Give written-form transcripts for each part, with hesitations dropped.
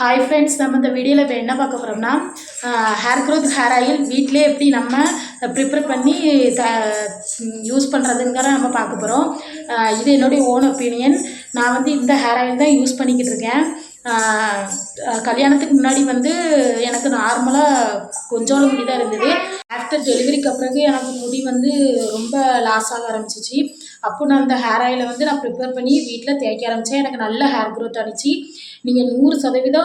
Hi friends, நம்ம இந்த வீடியோவில் இப்போ என்ன பார்க்க போகிறோம்னா ஹேர் க்ரோத் ஹேர் ஆயில் வீட்டிலே எப்படி நம்ம ப்ரிப்பேர் பண்ணி யூஸ் பண்ணுறதுங்கிற நம்ம பார்க்க போகிறோம். இது என்னுடைய ஓன் ஒப்பீனியன். நான் வந்து இந்த ஹேர் ஆயில் தான் யூஸ் பண்ணிக்கிட்டு இருக்கேன். கல்யாணத்துக்கு முன்னாடி வந்து எனக்கு நார்மலாக கொஞ்சோண்டு முடி தான் இருந்தது. ஆஃப்டர் டெலிவரிக்கு பிறகு எனக்கு முடி வந்து ரொம்ப லாஸ் ஆக ஆரம்பிச்சிச்சு. அப்போ நான் இந்த ஹேர் ஆயிலை வந்து நான் ப்ரிப்பேர் பண்ணி வீட்டில் தேய்க்க ஆரம்பித்தேன். எனக்கு நல்ல ஹேர் க்ரோத் ஆனிச்சு. நீங்கள் 100%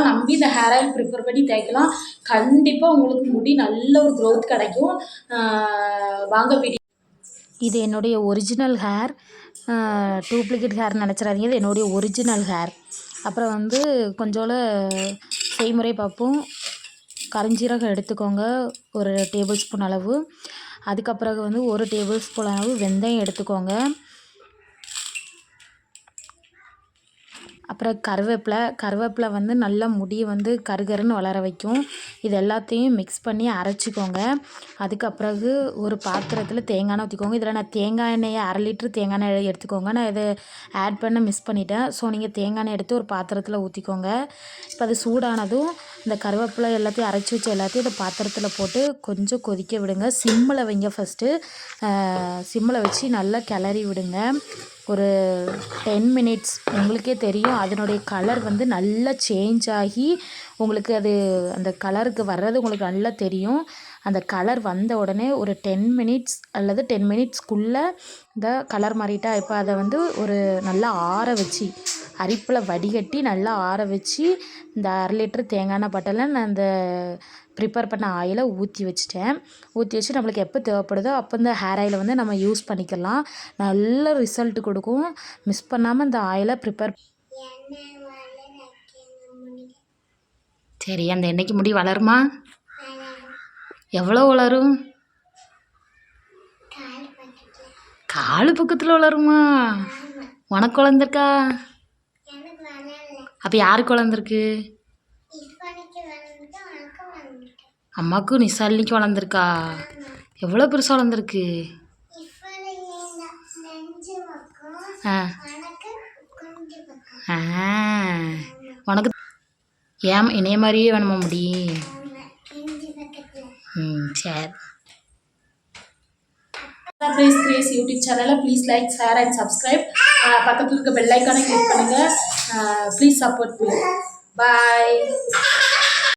நம்பி இந்த ஹேர் ஆயில் ப்ரிப்பேர் பண்ணி தேய்க்கலாம். கண்டிப்பாக உங்களுக்கு முடி நல்ல ஒரு க்ரோத் கிடைக்கும். வாங்க வீடியோ. இது என்னுடைய ஒரிஜினல் ஹேர், டூப்ளிகேட் ஹேர் நினச்சிடாதீங்க. இது என்னுடைய ஒரிஜினல் ஹேர். அப்புறம் வந்து கொஞ்சோண்டு செய்முறை பார்ப்போம். கருஞ்சீரகம் எடுத்துக்கோங்க, ஒரு டேபிள் ஸ்பூன் அளவு. அதுக்கப்புறம் வந்து ஒரு டேபிள் ஸ்பூன் அளவு வெந்தயம் எடுத்துக்கோங்க. அப்புறம் கருவேப்பிலை வந்து நல்லா முடியை வந்து கருகருன்னு வளர வைக்கும். இது எல்லாத்தையும் மிக்ஸ் பண்ணி அரைச்சிக்கோங்க. அதுக்கப்புறகு ஒரு பாத்திரத்தில் தேங்காய் எண்ணெய் ஊற்றிக்கோங்க. இதில் நான் தேங்காய் எண்ணெயை 1/2 லிட்டர் தேங்காய் எண்ணெய் எடுத்துக்கோங்க. நான் இதை ஆட் பண்ண மிஸ் பண்ணிட்டேன். ஸோ நீங்கள் தேங்காய் எண்ணெய் எடுத்து ஒரு பாத்திரத்தில் ஊற்றிக்கோங்க. இப்போ அது சூடானதும் இந்த கருவேப்பிலை எல்லாத்தையும் அரைச்சி வச்ச எல்லாத்தையும் இந்த பாத்திரத்தில் போட்டு கொஞ்சம் கொதிக்க விடுங்க. சிம்மில் வைங்க. ஃபஸ்ட்டு சிம்மில் வச்சு நல்லா கிளறி விடுங்க. ஒரு 10 மினிட்ஸ். உங்களுக்கே தெரியும் அதனுடைய கலர் வந்து நல்லா சேஞ்ச் ஆகி உங்களுக்கு அது அந்த கலருக்கு வர்றது உங்களுக்கு நல்லா தெரியும். அந்த கலர் வந்த உடனே ஒரு 10 மினிட்ஸ் அல்லது 10 மினிட்ஸ்க்குள்ளே இந்த கலர் மாறிட்டா இப்போ அதை வந்து ஒரு நல்லா ஆற வச்சு அரிப்பில் வடிகட்டி நல்லா ஆற வச்சு இந்த 1/2 லிட்டர் தேங்காய் எண்ணெய் பட்டலை நான் இந்த ப்ரிப்பேர் பண்ண ஆயிலை ஊற்றி வச்சு நம்மளுக்கு எப்போ தேவைப்படுதோ அப்போ இந்த ஹேர் ஆயிலை வந்து நம்ம யூஸ் பண்ணிக்கலாம். நல்ல ரிசல்ட் கொடுக்கும். மிஸ் பண்ணாமல் இந்த ஆயிலை ப்ரிப்பேர். சரி, அந்த எண்ணெய்க்கு முடி வளருமா? எவ்வளோ வளரும்? காலு பக்கத்தில் வளருமா? உனக்கு வளர்ந்துருக்கா? அப்போ யாருக்கு வளர்ந்துருக்கு? அம்மாவுக்கும் நிசாலினிக்கு வளர்ந்துருக்கா? எவ்வளோ பெருசாக வளர்ந்துருக்கு? உனக்கு ஏன் இணைய மாதிரியே வேணுமா முடி? சரி. கிரேஸ் யூடியூப் சேனலை please like, share and subscribe. பக்கத்தில் இருக்க பெல் ஐக்கானை கிளிக் பண்ணுங்கள். Please support me. பாய்.